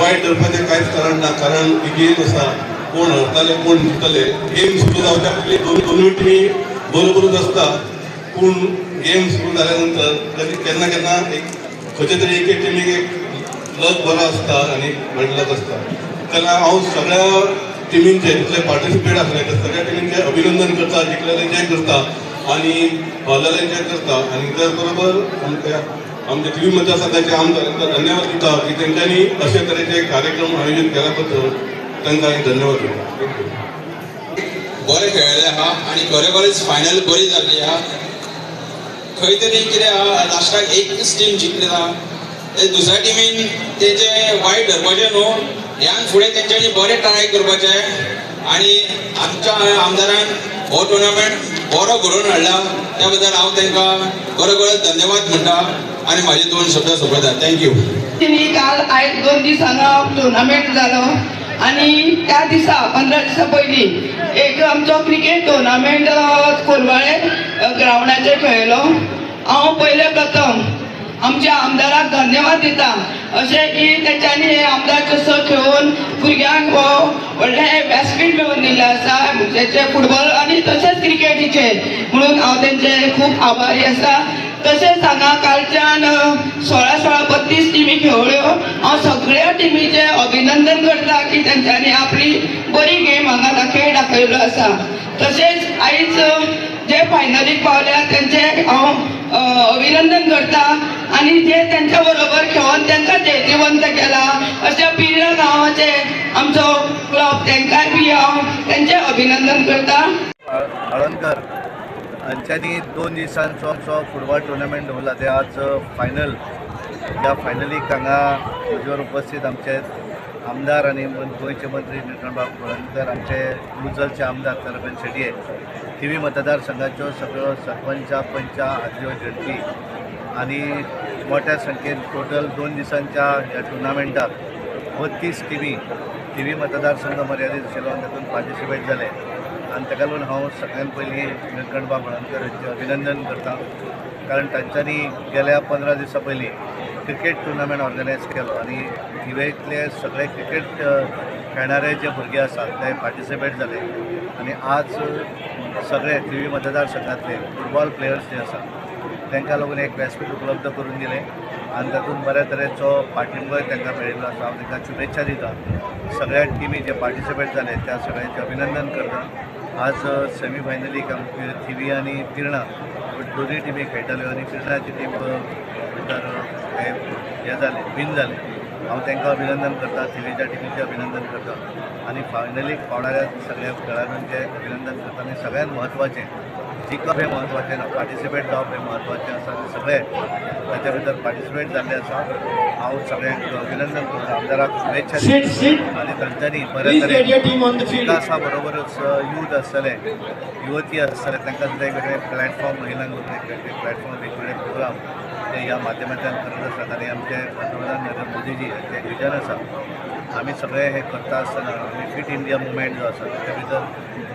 वायट करपाचें कांयच कारण ना, कारण ही गेम आसा, कोण हरताले कोण जिंकतले, गेम सुरू जावच्या पयलीं दोनूय टिमी बरोबरूच आसता, पूण गेम सुरू जाल्या नंतर केन्ना केन्ना एक खंयचे तरी एक टिमीक एक लक बरो आसता आनी बॅड लक आसता. तेन्ना हांव सगळ्या टिमींचे जितले पार्टिसिपेट आसले ते सगळ्या टिमींचे अभिनंदन करता, जिखलेल्यांचें करता आनी हरलेल्यांचें करता. आनी त्याच बरोबर आमचे टीव्ही मध्ये आसा त्याचे आमकां तांकां धन्यवाद दिता की तेंच्यांनी अशे तरेचे कार्यक्रम आयोजीत केल्या बद्दल तांकां हांवें धन्यवाद दिता. बरें खेळ्ळे आहा आनी खरेखरच फायनल बरी जाल्ली आहा. खंय तरी कितें आहा, लास्टाक एकच टीम जिखलेला, दुसऱ्या टिमीन तेंचे वायट धरपाचें न्हू, ह्यान फुडें तेंच्यांनी बरें ट्राय करपाचें आनी आमच्या आमदारान हो टुर्नामेंट बरो घडोवन हाडला, त्या बद्दल हांव तांकां खरोखरच धन्यवाद म्हणटा आनी म्हाजे 2 शब्द सोंपयता. थँक्यू. काल आयज 2 दीस हांगा टुर्नामेंट जालो आनी त्या दिसा 15 दिसा पयलीं एक आमचो क्रिकेट टुर्नामेंट कोलवाळे ग्रावंडाचेर खेळलो. हांव पयले प्रथम आमच्या आमदाराक धन्यवाद दिता, अशें की तेंच्यांनी हे आमदार कसो खेळून भुरग्यांक व्हडलें व्यासपीठ मेळून दिल्लें आसा तेचे फुटबॉल आनी तशेंच क्रिकेटीचे, म्हणून हांव तेंचे खूब आभारी आसा. तशेंच हांगा कालच्यान 16-32 टिमी खेळ्ळ्यो. हांव सगळ्या टिमीचे अभिनंदन करता की तेंच्यांनी आपली बरी गेम हांगा खेळ दाखयलो आसा. तशेंच आयज जे फायनलीक पावल्या तेंचे हांव अभिनंदन करता आनी जे तेंच्या बरोबर खेळून तेंकां जैतिवंत केला अशा पिर्ला गांवाचे आमचो क्लब तेंकांय बी हांव तेंचें अभिनंदन करता. आळंदकर हांच्यांनी 2 दिसांचो आमचो फुटबॉल टुर्नामेंट दवरला ते आज फायनल. ह्या फायनलीक हांगा म्हजेवर उपस्थित आमचे आमदार आनी गोंयचे मंत्री निळकंठबाब कळंगूटकर, आमचे मुजलचे आमदार तरबेन शेटये, थिवी मतदारसंघाच्यो सगळ्यो सरपंच पंच आदल्यो जडपी आनी मोठ्या संख्येन टोटल 2 दिसांच्या ह्या टुर्नामेंटाक 32 टिमी थिवी मतदारसंघ मर्यादीत आशिल्लो आनी तातूंत पार्टिसिपेट जाले. आनी ताका लागून हांव सगळ्यांत पयलीं निळकंठबाब कळंगूटकर हांचें अभिनंदन करता, कारण तांच्यांनी गेल्या 15 दिसां पयलीं क्रिकेट टुर्नामेंट ऑर्गनायज केलो आनी थिवेंतले सगळे क्रिकेट खेळणारे जे भुरगे आसात ते पार्टिसिपेट जाले. आनी आज सगळे थिवी मतदारसंघातले फुटबॉल प्लेयर्स जे आसात तांकां लागून एक व्यासपीठ उपलब्ध करून दिलें आनी तातूंत बऱ्या तरेचो पाठिंबोय तांकां मेळिल्लो आसा. हांव तांकां शुभेच्छा दिता. सगळ्या टिमी जे पार्टिसिपेट जाले त्या सगळ्यांचें अभिनंदन करता. आज सेमी फायनलीक आमचे थिवी आनी पिर्णा दोनूय टिमी खेळटाल्यो आनी पिर्णाची टीम भितर हे जाले विन जाले. हांव तांकां अभिनंदन करता, थिवीच्या टिमीचें अभिनंदन करता आनी फायनलीक पावणाऱ्या सगळ्या खेळाडूंचें अभिनंदन करता. आनी सगळ्यांत म्हत्वाचें जिखप हें म्हत्वाचें ना, पार्टिसिपेट जावप हें म्हत्वाचें आसा. सगळे ताच्या भितर पार्टिसिपेट जाल्ले आसा. हांव सगळ्यांक अभिनंदन करता, आमदाराक शुभेच्छा दिता आनी तांच्यांनी बरे तरेन विकासा बरोबरच यूथ आसतले युवती आसतले तांकां वेगवेगळे प्लॅटफॉर्म महिलांक वेगवेगळे प्लॅटफॉर्म वेगवेगळे प्रोग्राम ते ह्या माध्यमांतल्यान करत आसात. आनी आमचे पंतप्रधान नरेंद्र मोदीजी हांचें विजन आसा. आमी सगळे हे करता आसतना आमी फिट इंडिया मुवमेंट जो आसा ताच्या भितर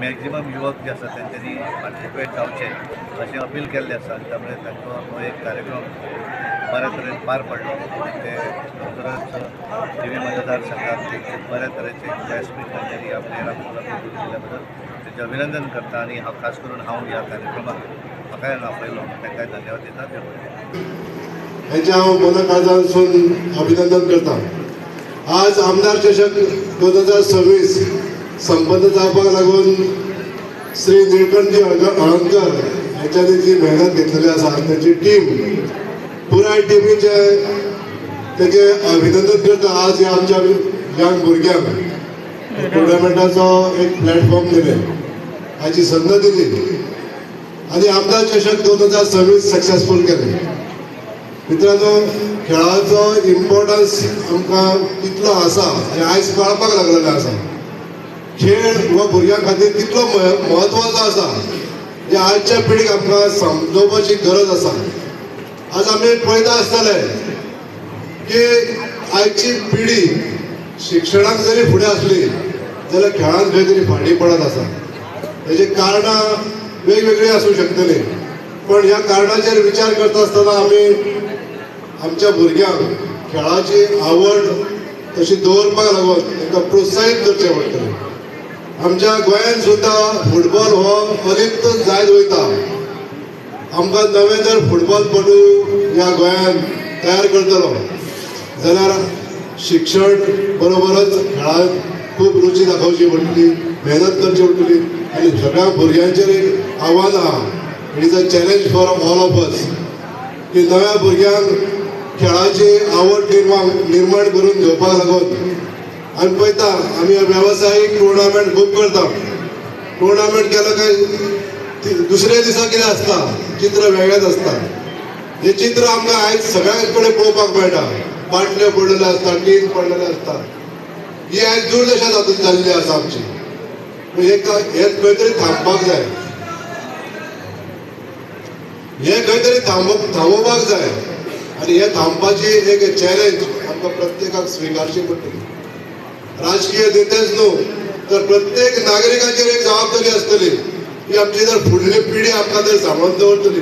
मॅक्झिमम युवक जे आसात तेंच्यांनी पार्टिसिपेट जावचें अशें अपील केल्लें आसा. त्यामुळे तांचो हो एक कार्यक्रम बऱ्या तरेन पार पडलो. ते खरोखरच थिवी मतदारसंघात एक बऱ्या तरेचे व्यासपीठ तांच्यांनी ह्या प्लेयरांक उपलब्ध करून दिल्या बद्दल तेचें अभिनंदन करता. आनी हांव खास करून हांव ह्या कार्यक्रमाक म्हाकाय आपयलो तांकांय धन्यवाद दिता. हेचें हांव मना काळजांतसून अभिनंदन करता. आज आमदार चषक 2026 संपन्न जावपाक लागून श्री निळकंठजी अळंकर हांच्यांनी जी मेहनत घेतलेली आसा तांची टीम पुराय टिमीचे तेचे अभिनंदन करता. आज ह्या आमच्या यंग भुरग्यांक टुर्नामेंटाचो एक प्लॅटफॉर्म दिले, हाची संद दिली आनी आमदार चषक 2026 सक्सेसफूल केले. मित्रांनो, खेळाचो इम्पॉर्टन्स आमकां कितलो आसा हें आयज कळपाक लागलेलें आसा. खेळ हो भुरग्यां खातीर कितलो म्हत्वाचो आसा जे आजच्या पिढीक आमकां समजोवपाची गरज आसा. आज आमी पळयता आसतले की आयची पिढी शिक्षणाक जरी फुडें आसली जाल्यार खेळांत खंय तरी फाटीं पडत आसा. हेजी कारणां वेगवेगळी आसूं शकतली, पण ह्या कारणाचेर विचार करता आसतना आमी आमच्या भुरग्यांक खेळाची आवड तशी दवरपाक लागून तांकां प्रोत्साहीत करचें पडटलें. आमच्या गोंयांत सुद्दां फुटबॉल हो अलिप्त जायत वयता. आमकां नवे जर फुटबॉलपटू ह्या गोंयांत तयार करतलो जाल्यार शिक्षण बरोबरच खेळांत खूब रुची दाखोवची पडटली, मेहनत करची पडटली. आनी सगळ्या भुरग्यांचेर एक आव्हान आहा, it is a challenge for all of us, की नव्या भुरग्यांक खेळाची आवड निर्माण करून घेवपाक लागून आमी पळयता आमी वेवसायीक टुर्नामेंट खूब करता. टुर्नामेंट केलो काय दुसऱ्या दिसा कितें आसता, चित्र वेगळेंच आसता. हें चित्र आमकां आयज सगळ्या कडेन पळोवपाक मेळटा. बाटल्यो पडलेल्यो आसता, टीन पडलेले आसता. ही आयज दुर्दशा जाल्ली आसा आमची. हे खंय तरी थांबपाक जाय, हे खंय तरी थांबोवपाक जाय. आनी हे थांबपाची एक चॅलेंज आमकां प्रत्येकाक स्विकारची पडटली. राजकीय नेतेच न्हू तर प्रत्येक नागरिकाचेर एक जबाबदारी आसतली की आमची जर फुडली पिढी आमकां जर सांबाळून दवरतली.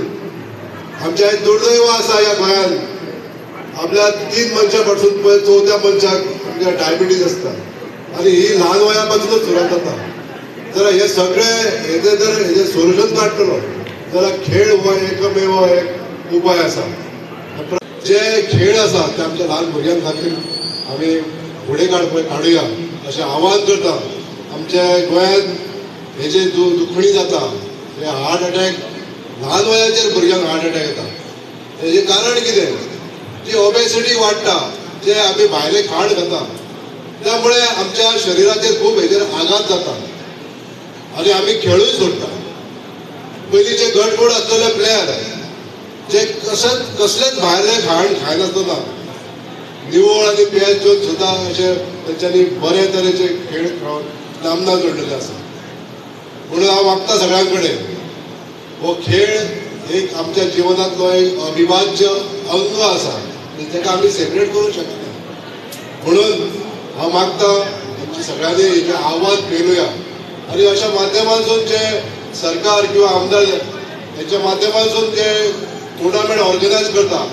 आमचें आयज दुर्दैव आसा ह्या गोंयांत, आपल्या 3 मनशां पासून पळय 4थ्या मनशाक आमच्या डायबिटीज आसता आनी ही ल्हान वया पासूनच सुरू जाता. जाल्यार हे सगळे हेजें सोल्युशन काडटलो जाल्यार खेळ हो एकमेव एक उपाय आसा. जे खेळ आसा ते आमच्या ल्हान भुरग्यां खातीर आमी फुडें काडुया अशें आवाहन करता. आमच्या गोंयांत हे जे दुखणी जाता, हे हार्ट अटॅक, ल्हान वयाचेर भुरग्यांक हार्ट अटॅक येता. हेजें कारण कितें? जी ओबेसिटी वाडटा, जे आमी भायले खाण खाता, त्यामुळे आमच्या शरिराचेर खूब हेजेर आघात जाता आनी आमी खेळूय सोडटा. पयलींचे गटमूट आसलेले प्लेयर जे कसलेच भायले खाण खायनासतना निवळ आनी पेज घेवन सुद्दां अशे तेंच्यांनी बरे तरेचे खेळ खेळून नामना जोडलेले आसा. म्हणून हांव मागता सगळ्यां कडेन हो खेळ एक आमच्या जिवनांतलो एक अविभाज्य अंग आसा, तेका आमी सेपरेट करूंक शकना. म्हणून हांव मागता आमची सगळ्यांनी हेजें आवाज पेलुया आनी अशा माध्यमांतसून जे सरकार किंवा आमदार हेच्या माध्यमांतसून जे टुर्नामेंट ऑर्गनायज करता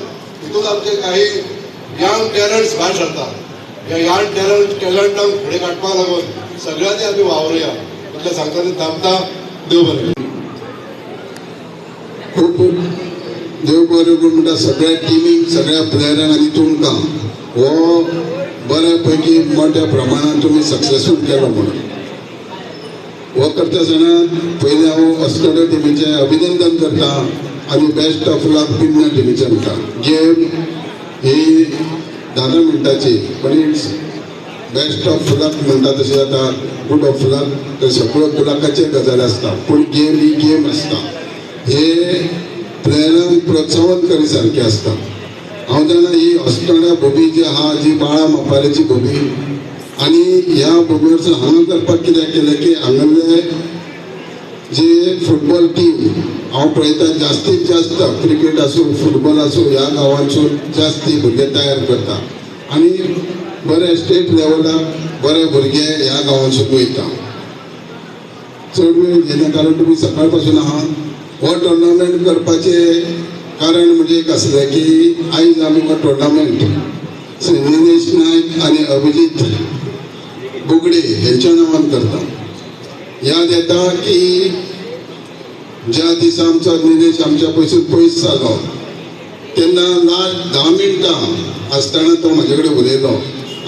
तितून आमचे काही यंग टॅलंट्स भायर सरता. ह्या यंग टॅलंटांक फुडें काडपाक लागून सगळ्यांनी आमी वावरुया म्हटलें सांगता तें थांबता. देव बरें. खूब देव बरें करूं म्हणटा सगळ्या टिमीक, सगळ्या प्लेयरांक आनी तुमकां हो बऱ्या पैकी मोठ्या प्रमाणात तुमी सक्सेसफूल केलो. म्हणून हो करता आसतना पयलीं हांव अस्कोडे टिमीचें अभिनंदन करता आनी बेस्ट ऑफ लक पिन्ना टिमीचें म्हणटा. गेम ही 10 मिनटाची पण इट्स बेस्ट ऑफ लक म्हणटा तशें जाता. गुड ऑफ लक तर सगळ्यो गुलाकाचे गजाली आसता, पूण गेम ही गेम आसता. हे प्लेयरांक प्रोत्साहन करी सारकें आसता. हांव जाणा ही अस्कोड्या भुमी जी आहा, जी बाळा मापालेची भुमी, आनी ह्या भुमीवरसून हांगा करपाक कितें केलें की हांगाले जे फुटबॉल टीम हांव पळयता जास्तीत जास्त क्रिकेट आसूं फुटबॉल आसूं ह्या गांवांतसून जास्ती भुरगे तयार करता आनी बरे स्टेट लेवलाक बरे भुरगे ह्या गांवांतसून वयता. चड वेळ घेना कारण तुमी सकाळ पासून आहा. हो टुर्नामेंट करपाचें कारण म्हणजे एक आसलें की आयज आमी हो टुर्नामेंट श्री निलेश नायक आनी अभिजीत बुगडे हेंच्या नांवान करता. याद येता की ज्या दिसा आमचो निलेश आमच्या पयसून पयस जालो तेन्ना लास्ट 10 मिनटां आसतना तो म्हाजे कडेन उलयलो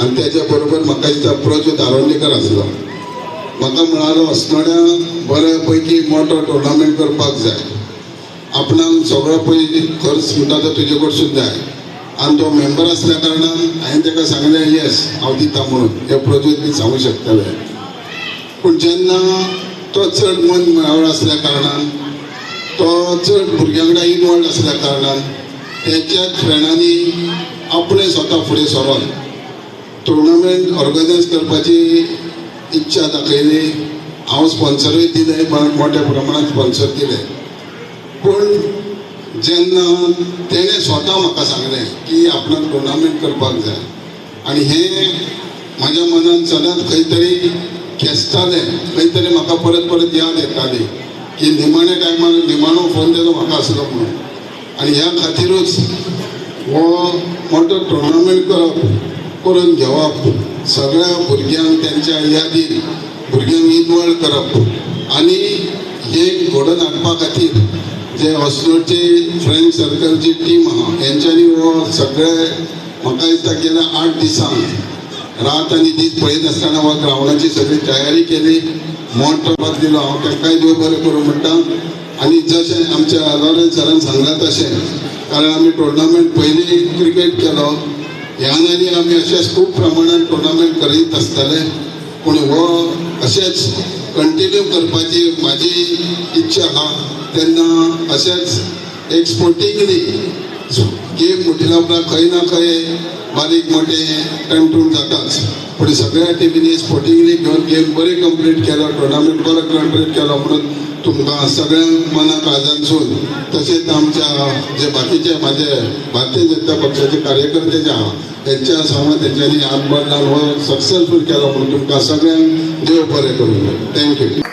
आनी तेच्या बरोबर म्हाका दिसता प्रज्योत आरोंडेकर आसलो. म्हाका म्हणालो अस्नोड्या बऱ्या पैकी मोठो टुर्नामेंट करपाक जाय, आपणाक सगळो पयलीं खर्च म्हणटा तो तुजे कडसून जाय. आनी तो मेंबर आसल्या कारणान हांवें ताका सांगलें येस हांव दिता म्हणून. हे प्रज्योत बी सांगूं शकतले. पूण जेन्ना तो चड मन मेळावळ आसल्या कारणान, तो चड भुरग्यां कडेन इनवॉल्ड आसल्या कारणान तेच्याच फ्रेंडांनी आपणें स्वता फुडें सरोन टुर्नामेंट ऑर्गनायज करपाची इच्छा दाखयली. हांव स्पॉन्सरूय दिलें, मोठ्या प्रमाणात स्पॉन्सर दिले. पूण जेन्ना तेणें स्वता म्हाका सांगलें की आपणाक टुर्नामेंट करपाक जाय आनी हें म्हाज्या मनान सदांच खंय तरी खेचतालें, खंय तरी म्हाका परत परत याद येताली की निमाणे टायमार निमाणो फोन तेजो म्हाका आसलो म्हणून. आनी ह्या खातीरूच हो मोठो टुर्नामेंट करप करून घेवप, सगळ्या भुरग्यांक त्यांच्या यादीन भुरग्यांक इनवॉल्व करप आनी हे घडोवन हाडपा खातीर जे ऑस्लोचे फ्रेंड सर्कलची टीम आहा हेंच्यांनी हो सगळे म्हाका दिसता गेल्या 8 दिसांक रात आनी दीस पळयत आसतना हो ग्रावंडाची सगळी तयारी केली, मोठो भाग दिलो. हांव तांकांय देव बरें करूं म्हणटा. आनी जशें आमच्या लॉरेन्स सरान सांगलां तशें, कारण आमी टुर्नामेंट पयलीं क्रिकेट केलो, ह्यान आमी अशेंच खूब प्रमाणात टुर्नामेंट करीत आसतले, पूण हो अशेंच कंटिन्यू करपाची म्हाजी इच्छा आहा. तेन्ना अशेंच एक स्पोर्टिंगली गेम म्हटल्या उपरांत खंय ना खंय बारीक मोठे टमटूम जाताच, पूण सगळ्या टिमींनी स्पोर्टिंगली घेवन गेम बरी कंप्लीट केलो, टुर्नामेंट बरो कंप्लीट केलो म्हणून तुमकां सगळ्यांक मनाक आजानसून, तशेंच आमच्या जे बाकीचे म्हाजे भारतीय जनता पक्षाचे कार्यकर्ते जे आहा त्यांच्या समोर तेंच्यांनी हातभार लावन हो सक्सेसफूल केलो म्हणून तुमकां सगळ्यांक देव बरें करूं. थँक्यू.